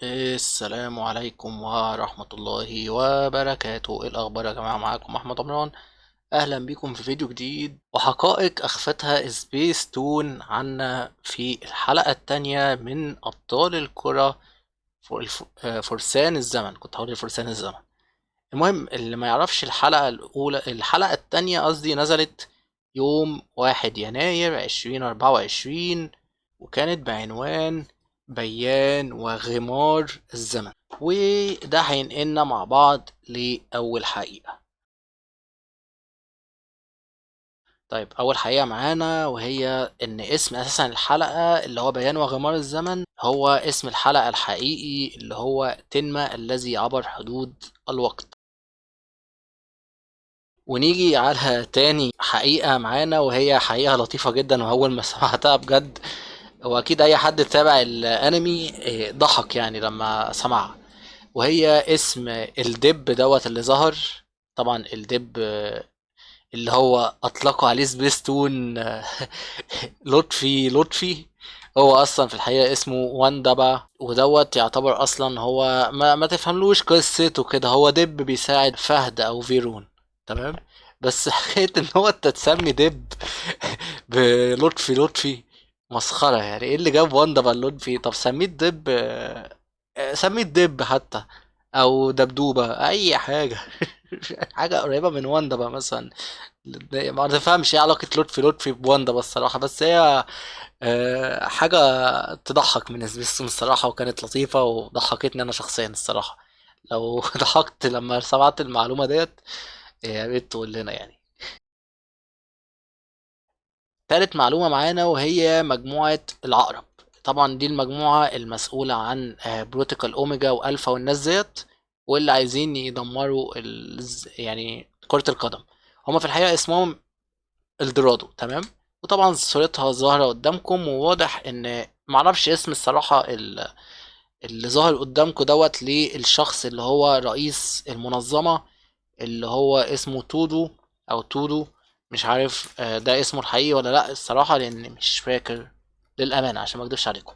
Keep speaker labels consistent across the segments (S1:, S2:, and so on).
S1: السلام عليكم ورحمة الله وبركاته. ايه الأخبار يا جماعة؟ معاكم أحمد عمران. أهلا بيكم في فيديو جديد وحقائق أخفتها سبيس تون عنا في الحلقة التانية من أبطال الكرة. فرسان الزمن، كنت هقول فرسان الزمن. المهم اللي ما يعرفش الحلقة التانية قصدي نزلت يوم 1 يناير 2024، وكانت بعنوان بيان وغمار الزمن. وده هينقلنا مع بعض لأول حقيقة. طيب أول حقيقة معانا وهي إن اسم أساسا الحلقة اللي هو بيان وغمار الزمن هو اسم الحلقة الحقيقي اللي هو تنما الذي عبر حدود الوقت. ونيجي على تاني حقيقة معانا وهي حقيقة لطيفة جدا، وأول ما سمعتها بجد واكيد اي حد تابع الانمي ضحك يعني لما سمعها. وهي اسم الدب دوت اللي ظهر. طبعا الدب اللي هو اطلقوا عليه سبيستون لطفي. هو اصلا في الحقيقه اسمه واندبا، ودوت يعتبر اصلا هو ما تفهملوش قصته كده، هو دب بيساعد فهد او فيرون. تمام. بس حكايه ان هو انت تسمي دب بلطفي مسخره يعني. ايه اللي جاب واندبا لطفي؟ طب سميه الدب سميه الدب حتى، او دبدوبه، اي حاجه حاجه قريبه من واندبا مثلا. ما تفهمش ايه علاقة لطفي بواندا بس الصراحة، بس هي حاجة تضحك من سبيستون الصراحة، وكانت لطيفة وضحكتني أنا شخصيا الصراحة. لو ضحكت لما سمعت المعلومة ديت يا ريت تقول لنا يعني. تالت معلومة معانا وهي مجموعة العقرب. طبعا دي المجموعة المسؤولة عن بروتوكول أوميجا وألفا والناس ديت، واللي عايزين يدمروا يعني كرة القدم. هما في الحقيقة اسمهم الدرادو. تمام. وطبعا صورتها ظاهرة قدامكم، وواضح ان معرفش اسم الصراحة اللي ظاهر قدامكم دوت للشخص اللي هو رئيس المنظمة، اللي هو اسمه تودو او تودو. مش عارف ده اسمه الحقيقي ولا لا الصراحة، لان مش فاكر للأمانة عشان ما اكدبش عليكم.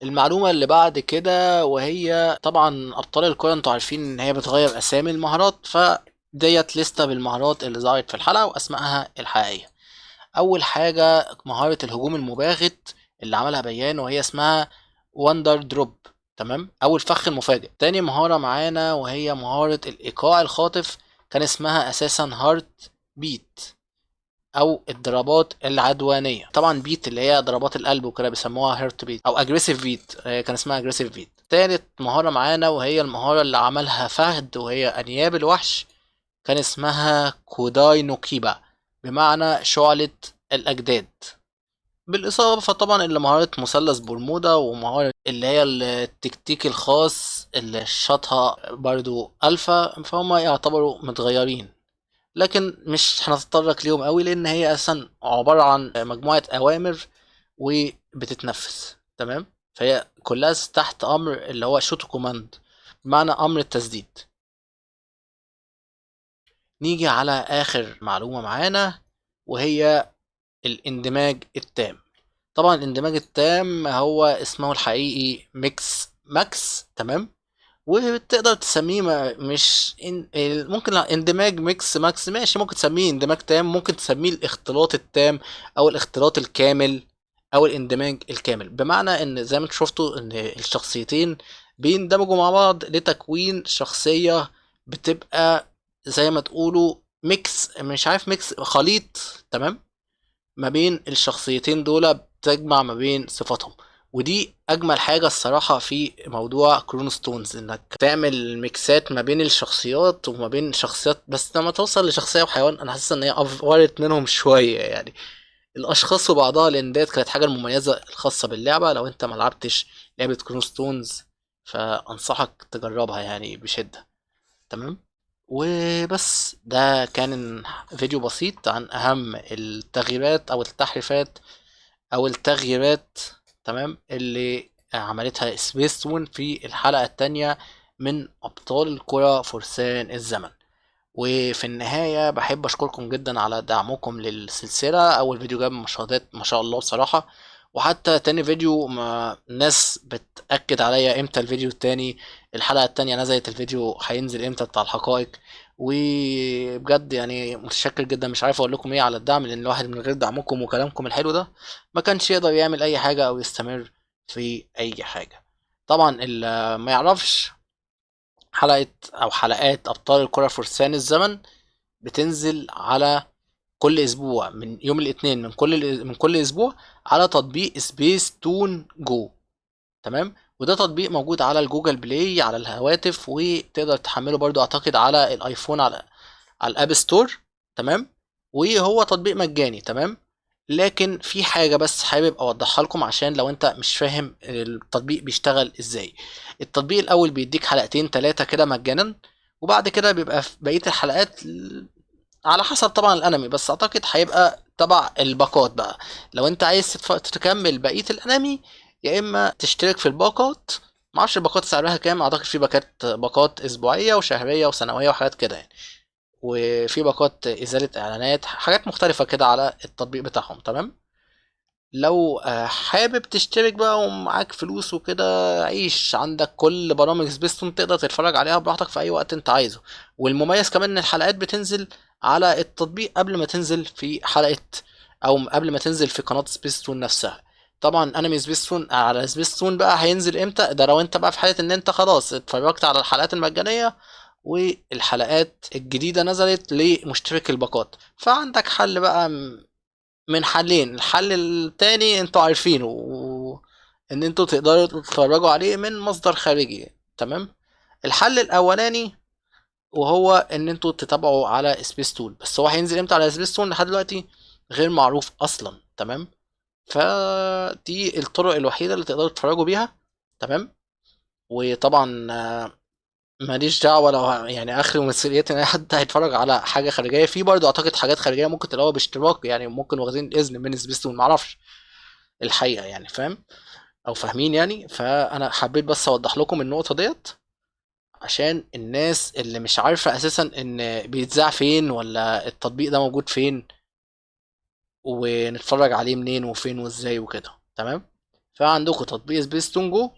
S1: المعلومة اللي بعد كده وهي طبعا أبطال الكرة، انتوا عارفين إن هي بتغير أسامي المهارات، فديت لستة بالمهارات اللي ظهرت في الحلقة وأسمائها الحقيقية. اول حاجه مهاره الهجوم المباغت اللي عملها بيان، وهي اسمها وندر دروب. تمام. او الفخ المفاجئ. تاني مهاره معانا وهي مهاره الايقاع الخاطف، كان اسمها اساسا هارت بيت، او الضربات العدوانيه. طبعا بيت اللي هي ضربات القلب وكده بيسموها هارت بيت او اجريسيف بيت، كان اسمها اجريسيف بيت. تالت مهاره معانا وهي المهاره اللي عملها فهد وهي انياب الوحش، كان اسمها كوداي نوكيبا، بمعنى شعلة الأجداد. بالإضافة طبعا إلى مهارة مثلث برمودا، ومهارة اللي هي التكتيك الخاص اللي شاطها برضو ألفا، فهم يعتبروا متغيرين. لكن مش هنتطرق ليهم قوي لأن هي أصلا عبارة عن مجموعة أوامر وبتتنفذ. تمام. فهي كلها تحت أمر اللي هو شوتو كوماند، بمعنى أمر التسديد. نيجي على آخر معلومة معانا وهي الاندماج التام. طبعا الاندماج التام هو اسمه الحقيقي ميكس ماكس. تمام. وتقدر تسميه مش ممكن اندماج ميكس ماكس ماشي، ممكن تسميه اندماج تام، ممكن تسميه الاختلاط التام او الاختلاط الكامل او الاندماج الكامل. بمعنى ان زي ما انتم شفتوا ان الشخصيتين بيندمجوا مع بعض لتكوين شخصية بتبقى زي ما تقولوا ميكس، مش عارف، ميكس خليط. تمام. ما بين الشخصيتين دول بتجمع ما بين صفاتهم. ودي اجمل حاجة الصراحة في موضوع كرون ستونز، انك تعمل ميكسات ما بين الشخصيات وما بين شخصيات. بس لما توصل لشخصية وحيوان انا حاسس ان هي افورت منهم شوية يعني، الاشخاص وبعضها، لان ديت كانت حاجة المميزة الخاصة باللعبة. لو انت ملعبتش لعبة كرون ستونز فانصحك تجربها يعني بشدة. تمام. وبس ده كان فيديو بسيط عن أهم التغييرات أو التحريفات أو التغييرات، تمام، اللي عملتها سبيس تون في الحلقة التانية من أبطال الكرة فرسان الزمن. وفي النهاية بحب أشكركم جدا على دعمكم للسلسلة. أول فيديو جاب مشاهدات ما شاء الله بصراحة، وحتى تاني فيديو ما الناس بتأكد عليا امتى الفيديو التاني، الحلقة التانية نزلت، الفيديو هينزل امتى بتاع الحقائق. وبجد يعني متشكر جدا، مش عارف اقول لكم ايه على الدعم، لان الواحد من غير دعمكم وكلامكم الحلو ده ما كانش يقدر يعمل اي حاجة او يستمر في اي حاجة. طبعا اللي ما يعرفش، حلقة او حلقات ابطال الكرة فرسان الزمن بتنزل على كل اسبوع من يوم الاثنين من كل اسبوع على تطبيق سبيس تون جو. تمام، وده تطبيق موجود على الجوجل بلاي على الهواتف، وتقدر تحمله برضو اعتقد على الايفون على الاب ستور. تمام، وهو تطبيق مجاني. تمام، لكن في حاجة بس حابب اوضحها لكم عشان لو انت مش فاهم التطبيق بيشتغل ازاي. التطبيق الاول بيديك حلقتين ثلاثة كده مجانا، وبعد كده بيبقى في بقية الحلقات على حسب طبعا الانمي، بس اعتقد هيبقى تبع الباقات بقى. لو انت عايز تكمل بقية الانمي، يا اما تشترك في الباقات. معرفش الباقات سعرها كام، اعتقد في باقات اسبوعية وشهرية وسنوية وحاجات كده يعني، وفي باقات ازالة اعلانات، حاجات مختلفة كده على التطبيق بتاعهم. تمام، لو حابب تشترك بقى ومعاك فلوس وكده، عيش عندك كل برامج سبيستون تقدر تتفرج عليها براحتك في اي وقت انت عايزه. والمميز كمان ان الحلقات بتنزل على التطبيق قبل ما تنزل في حلقة، او قبل ما تنزل في قناة سبيستون نفسها. طبعا انمي سبيستون على سبيستون بقى هينزل امتى ده لو انت بقى في حالة ان انت خلاص اتفرجت على الحلقات المجانية والحلقات الجديدة نزلت لمشترك الباقات. فعندك حل بقى من حلين. الحل التاني انتوا عارفينه، ان انتوا تقدروا تتفرجوا عليه من مصدر خارجي. تمام، الحل الاولاني وهو ان انتوا تتابعوا على سبيس تون، بس هو هينزل امتى على سبيس تون لحد دلوقتي غير معروف اصلا. تمام، فدي الطرق الوحيدة اللي تقدروا تتفرجوا بيها. تمام، وطبعا ماليش دعوة لو يعني اخر مسؤوليتي ان اي حد هيتفرج على حاجة خارجية. في برضه اعتقد حاجات خارجية ممكن تلاقوها باشتراك، يعني ممكن واخدين اذن من سبيستون، معرفش الحقيقة يعني، فاهم او فاهمين يعني. فانا حبيت بس اوضح لكم النقطة ديت عشان الناس اللي مش عارفة اساسا ان بيتذاع فين ولا التطبيق ده موجود فين ونتفرج عليه منين وفين وازاي وكده. تمام، فعندكم تطبيق سبيستون جو،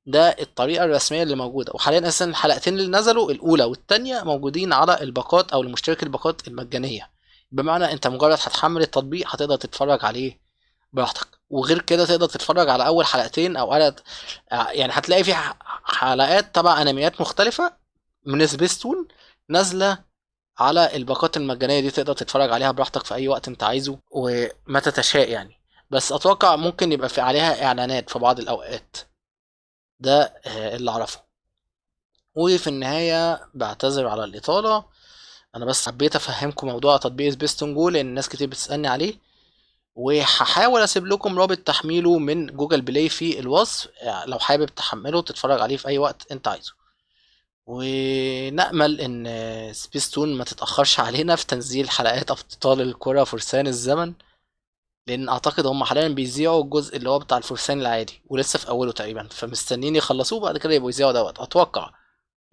S1: ده الطريقة الرسمية اللي موجودة. وحاليا أساسا الحلقتين اللي نزلوا الأولى والتانية موجودين على الباقات أو المشترك الباقات المجانية، بمعنى أنت مجرد هتحمل التطبيق هتقدر تتفرج عليه براحتك. وغير كده تقدر تتفرج على أول حلقتين أو على يعني هتلاقي في حلقات تبع أنميات مختلفة من سبيستون نازلة على الباقات المجانية دي، تقدر تتفرج عليها براحتك في أي وقت أنت عايزه ومتى تشاء يعني. بس أتوقع ممكن يبقى في عليها إعلانات في بعض الأوقات، ده اللي أعرفه. وفي النهاية بعتذر على الإطالة، أنا بس حبيت أفهمكم موضوع تطبيق سبيستون جو لأن ناس كتير بتسألني عليه. وهحاول أسيب لكم رابط تحميله من جوجل بلاي في الوصف، لو حابب تحمله تتفرج عليه في أي وقت أنت عايزه. ونأمل إن سبيستون ما تتأخرش علينا في تنزيل حلقات أبطال الكرة فرسان الزمن، لأن أعتقد هم حاليا بيذيعوا الجزء اللي هو بتاع الفرسان العادي ولسه في أوله تقريبا، فمستنيين يخلصوه بعد كده يبقوا يذيعوا دوت أتوقع.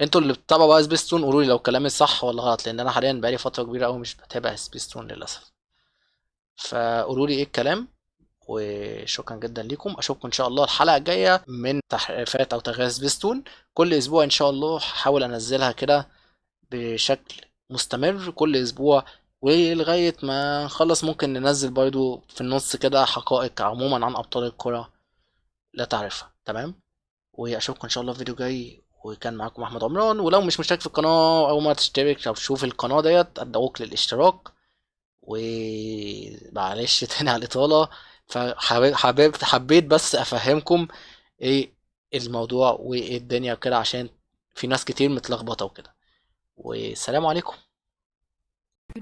S1: انتوا اللي بتتابعوا بقى سبيستون قولوا لي لو كلامي صح ولا غلط، لان انا حاليا بقالي فتره كبيره قوي مش بتابع سبيستون للاسف. فقولوا لي ايه الكلام، وشكرا جدا ليكم. اشوفكم ان شاء الله الحلقه الجايه من تحريفات او تغيير سبيستون. كل اسبوع ان شاء الله هحاول انزلها كده بشكل مستمر كل اسبوع، ولغايه ما نخلص ممكن ننزل برضو في النص كده حقائق عموما عن ابطال الكره لا تعرفها. تمام، واشوفكم ان شاء الله في فيديو جاي. وكان معاكم احمد عمران، ولو مش مشترك في القناه او ما تشترك او تشوف القناه ديت ادعوك للاشتراك. ومعلش تاني على الاطاله، حبيت بس افهمكم ايه الموضوع وايه الدنيا وكده عشان في ناس كتير متلخبطه وكده. والسلام عليكم.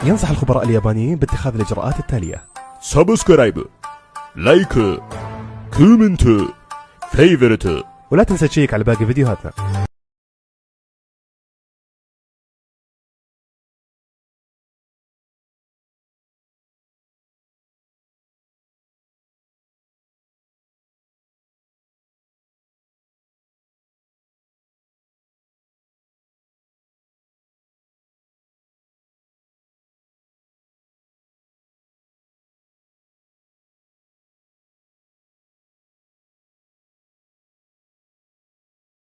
S2: ينصح الخبراء اليابانيين باتخاذ الإجراءات التالية:
S3: サブスクライブ、ライク、コメント、フェイブルト。
S2: ولا تنسى تشيك على باقي فيديوهاتنا.